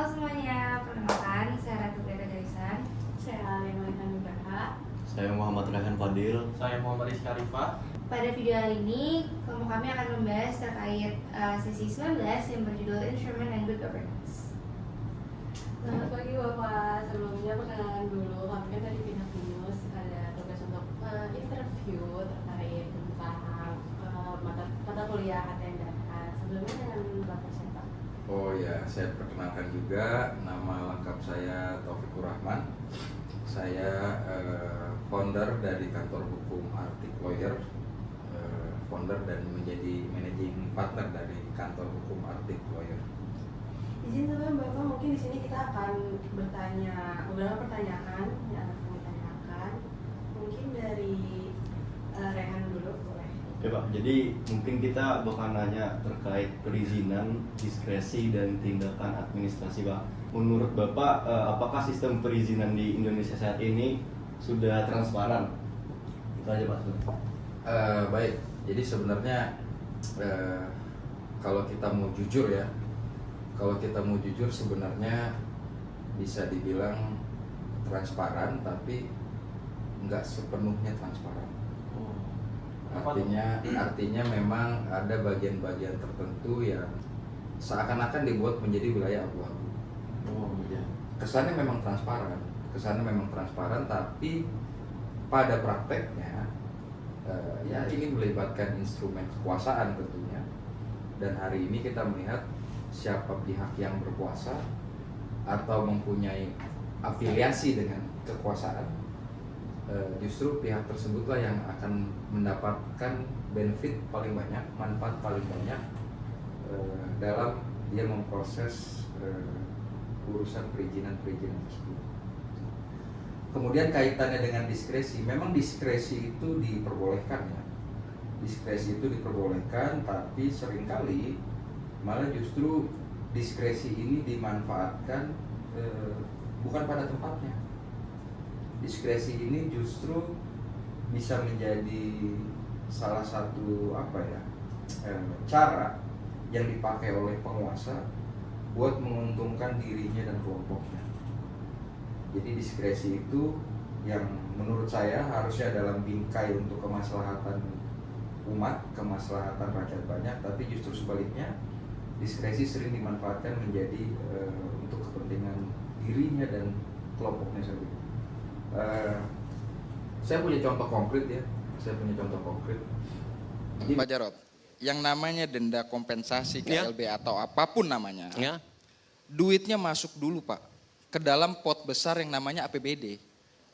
Halo semuanya, perkenalkan saya Ratu Greta Gaisan. Saya Lena Nugraha. Saya Muhammad Rehan Fadil. Saya Muhammad Rizky Arifah. Pada video hari ini, kelompok kami akan membahas terkait sesi 19 yang berjudul Instrument and Good Governance. Selamat pagi Bapak. Sebelumnya perkenalan dulu, kami kan dari pihak BINUS ada tugas untuk interview terkait tentang mata kuliah ATNDH. Sebelumnya dengan Bapak siapa? Oh ya, saya perkenalkan juga, nama lengkap saya Taufikur Rahman. Saya founder dari kantor hukum Arctic Lawyer, founder dan menjadi managing partner dari kantor hukum Arctic Lawyer. Izin sama Bapak, mungkin di sini kita akan bertanya beberapa pertanyaan yang akan kami tanyakan. Mungkin dari Rehan dulu, boleh? Oke Pak, jadi mungkin kita bakal nanya terkait perizinan, diskresi, dan tindakan administrasi Pak. Menurut Bapak, apakah sistem perizinan di Indonesia saat ini sudah transparan? Itu aja Pak. Baik, jadi sebenarnya kalau kita mau jujur ya, sebenarnya bisa dibilang transparan, tapi nggak sepenuhnya transparan. Artinya memang ada bagian-bagian tertentu yang seakan-akan dibuat menjadi wilayah abu-abu. Kesannya memang transparan, tapi pada prakteknya ya ini melibatkan instrumen kekuasaan tentunya. Dan hari ini kita melihat siapa pihak yang berkuasa atau mempunyai afiliasi dengan kekuasaan, justru pihak tersebutlah yang akan mendapatkan benefit paling banyak, manfaat paling banyak dalam dia memproses urusan perizinan tersebut. Kemudian kaitannya dengan diskresi, memang diskresi itu diperbolehkan ya. Diskresi itu diperbolehkan, tapi seringkali malah justru diskresi ini dimanfaatkan bukan pada tempatnya. Diskresi ini justru bisa menjadi salah satu cara yang dipakai oleh penguasa buat menguntungkan dirinya dan kelompoknya. Jadi diskresi itu yang menurut saya harusnya dalam bingkai untuk kemaslahatan umat, kemaslahatan rakyat banyak, tapi justru sebaliknya diskresi sering dimanfaatkan menjadi untuk kepentingan dirinya dan kelompoknya saja. Saya punya contoh konkret ya. Jadi, Pak Jarod, yang namanya denda kompensasi KLB atau apapun namanya, duitnya masuk dulu Pak ke dalam pot besar yang namanya APBD,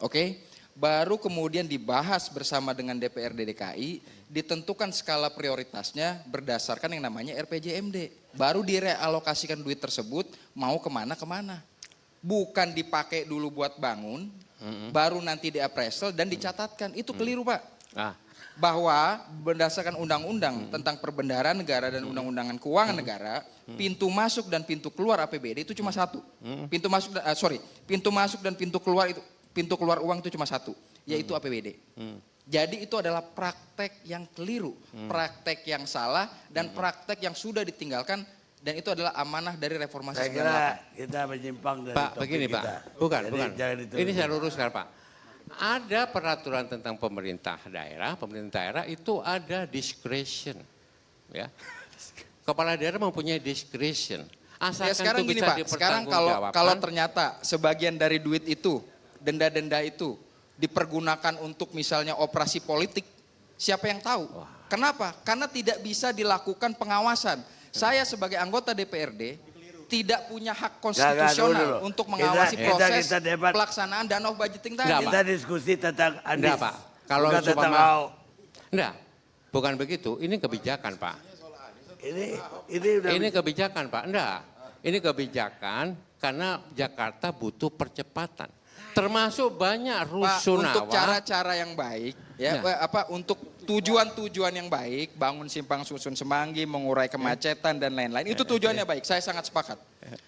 oke? Baru kemudian dibahas bersama dengan DPRD DKI, ditentukan skala prioritasnya berdasarkan yang namanya RPJMD. Baru direalokasikan duit tersebut mau kemana. Bukan dipakai dulu buat bangun, baru nanti diappraisal dan dicatatkan. Itu keliru Pak. Bahwa berdasarkan undang-undang tentang perbendaharaan negara dan undang-undangan keuangan negara, pintu masuk dan pintu keluar APBD itu cuma satu. Pintu masuk dan pintu keluar uang itu cuma satu, yaitu APBD. Jadi itu adalah praktek yang keliru, praktek yang salah, dan praktek yang sudah ditinggalkan, dan itu adalah amanah dari reformasi 98. Saya kira kita menyimpang dari Pak, topik begini kita. Pak, bukan. Jadi Ini saya luruskan Pak. Ada peraturan tentang pemerintah daerah itu ada discretion, ya. Kepala daerah mempunyai discretion. Ya sekarang gini Pak, sekarang kalau ternyata sebagian dari duit itu, denda-denda itu dipergunakan untuk misalnya operasi politik, siapa yang tahu? Kenapa? Karena tidak bisa dilakukan pengawasan. Saya sebagai anggota DPRD tidak punya hak konstitusional untuk mengawasi proses pelaksanaan dana budgeting tadi. Kita diskusi tentang Anies. Enggak Pak, kalau bukan tentang enggak, bukan begitu. Ini kebijakan Pak. Ini kebijakan Pak. Enggak, ini kebijakan karena Jakarta butuh percepatan. Termasuk banyak rusunawa. Untuk cara-cara yang baik, untuk tujuan-tujuan yang baik, bangun simpang susun semanggi, mengurai kemacetan dan lain-lain, itu tujuannya baik, saya sangat sepakat.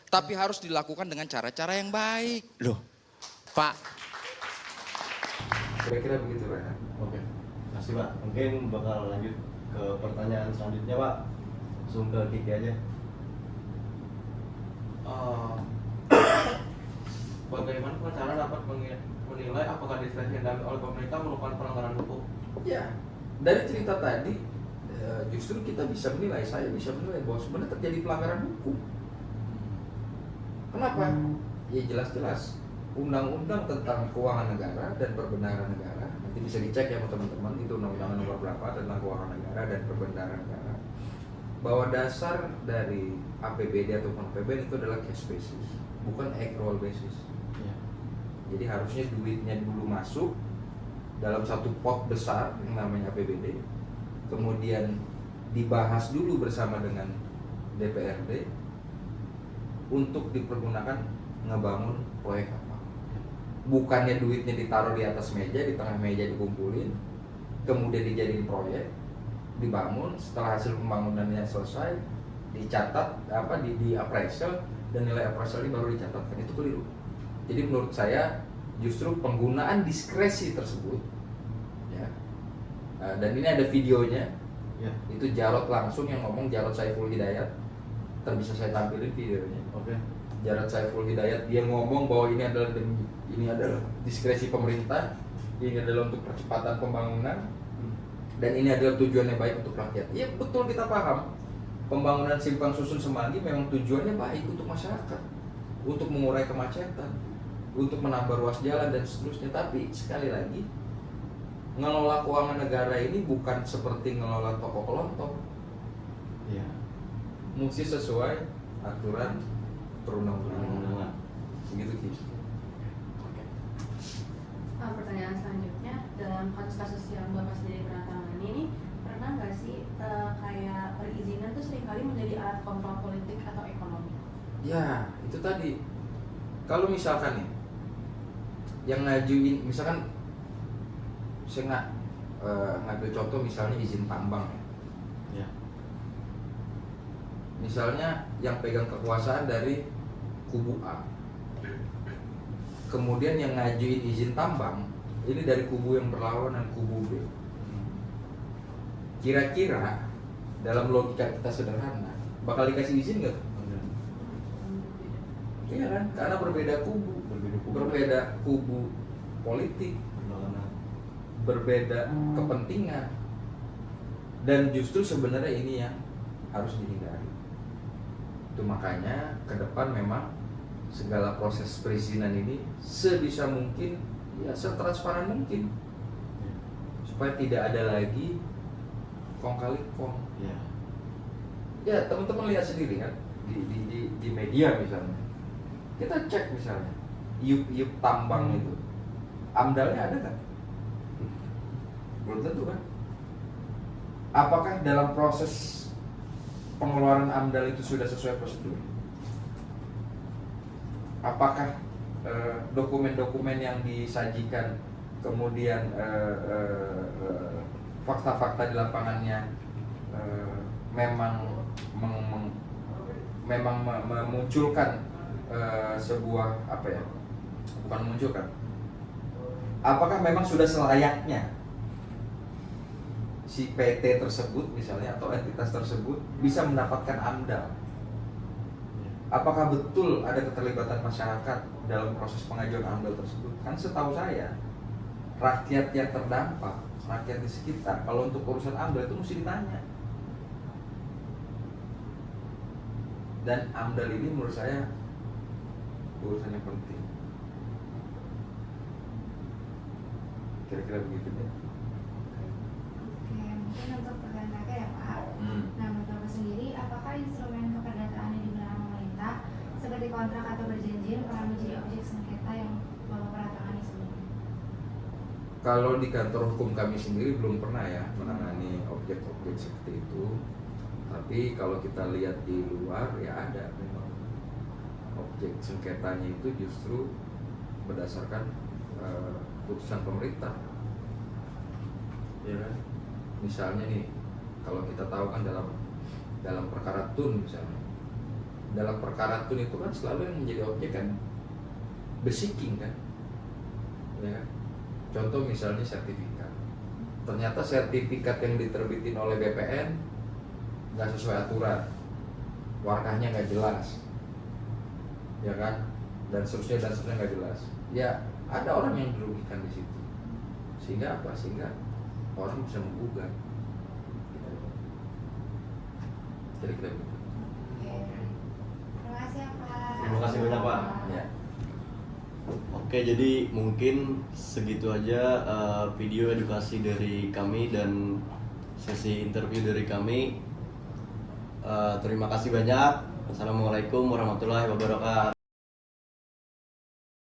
Tapi harus dilakukan dengan cara-cara yang baik. Loh, Pak. Kira-kira begitu Pak. Oke, makasih Pak. Mungkin bakal lanjut ke pertanyaan selanjutnya Pak. Langsung ke Kiki aja. bagaimana pengacara dapat menilai apakah diskresi yang diambil oleh pemerintah merupakan pelanggaran hukum? Ya, dari cerita tadi justru kita bisa menilai, saya bisa menilai bahwa sebenarnya terjadi pelanggaran hukum. Kenapa? Ya jelas-jelas undang-undang tentang keuangan negara dan perbendaharaan negara, nanti bisa dicek ya teman-teman, itu undang-undang nomor berapa tentang keuangan negara dan perbendaharaan negara, bahwa dasar dari APBD ataupun APBN itu adalah cash basis, bukan accrual basis. Ya. Jadi harusnya duitnya dulu masuk dalam satu pot besar yang namanya APBD, kemudian dibahas dulu bersama dengan DPRD untuk dipergunakan ngebangun proyek apa. Bukannya duitnya ditaruh di atas meja, di tengah meja dikumpulin, kemudian dijadiin proyek, dibangun, setelah hasil pembangunannya selesai, dicatat di appraisal, dan nilai appraisal ini baru dicatatkan. Itu keliru. Jadi menurut saya justru penggunaan diskresi tersebut, ya, dan ini ada videonya, Ya. itu Jarod langsung yang ngomong, Jarod Saiful Hidayat, bisa saya tampilin videonya. Oke. Jarod Saiful Hidayat, dia ngomong bahwa ini adalah diskresi pemerintah, ini adalah untuk percepatan pembangunan, dan ini adalah tujuannya baik untuk rakyat. Ya betul, kita paham pembangunan simpang susun Semanggi memang tujuannya baik untuk masyarakat, untuk mengurai kemacetan, untuk menambah ruas jalan dan seterusnya. Tapi sekali lagi, ngelola keuangan negara ini bukan seperti ngelola toko kelontong. Ya. Mesti sesuai aturan perundang-undangan. Begitu Ki. Pertanyaan selanjutnya, dalam kasus-kasus yang Bapak sendiri pernah tangani ini, pernah nggak sih kayak perizinan tuh seringkali menjadi alat kontrol politik atau ekonomi? Ya, itu tadi. Kalau misalkan nih, yang ngajuin, misalkan saya ngambil contoh misalnya izin tambang ya. Ya. Misalnya yang pegang kekuasaan dari kubu A, kemudian yang ngajuin izin tambang ini dari kubu yang berlawanan, kubu B. Kira-kira dalam logika kita sederhana bakal dikasih izin nggak? Iya kan? Karena berbeda kubu, berbeda kubu politik, berbeda kepentingan, dan justru sebenarnya ini yang harus dihindari. Itu makanya ke depan memang segala proses perizinan ini sebisa mungkin ya setransparan mungkin, supaya tidak ada lagi kong kali kong. Ya. Ya teman-teman lihat sendiri kan di media misalnya, kita cek misalnya iup tambang itu amdalnya ada kan? Belum tentu kan? Apakah dalam proses pengeluaran amdal itu sudah sesuai prosedur? Apakah dokumen-dokumen yang disajikan kemudian fakta-fakta di lapangannya memang memunculkan sebuah bukan memunculkan, apakah memang sudah selayaknya si PT tersebut misalnya atau entitas tersebut bisa mendapatkan AMDAL? Apakah betul ada keterlibatan masyarakat dalam proses pengajuan AMDAL tersebut? Kan setahu saya rakyat yang terdampak, rakyat di sekitar, kalau untuk urusan AMDAL itu mesti ditanya. Dan AMDAL ini menurut saya urusan yang penting. Kira-kira begitu ya. Oke, mungkin untuk pertanyaan kakak ya Pak. Nah, menurut Bapak sendiri, apakah instrumen keperdataan yang digunakan pemerintah seperti kontrak atau perjanjian pernah menjadi objek sengketa yang Bapak pernah tangani sebelumnya? Kalau di kantor hukum kami sendiri belum pernah ya menangani objek-objek seperti itu. Tapi kalau kita lihat di luar ya ada memang objek sengketanya itu justru berdasarkan putusan pemerintah. Ya kan? Misalnya nih, kalau kita tahu kan dalam perkara TUN misalnya. Dalam perkara TUN itu kan selalu yang menjadi objek kan besiking kan. Ya kan? Contoh misalnya sertifikat. Ternyata sertifikat yang diterbitin oleh BPN nggak sesuai aturan, warkahnya nggak jelas, ya kan? dan seterusnya nggak jelas. Ya ada orang yang dirugikan di situ. Sehingga apa? Sehingga orang bisa menggugat. Jadi kita begitu. Oke. Terima kasih ya Pak. Terima kasih banyak, Pak. Ya. Oke, jadi mungkin segitu aja video edukasi dari kami dan sesi interview dari kami. Terima kasih banyak. Assalamualaikum warahmatullahi wabarakatuh.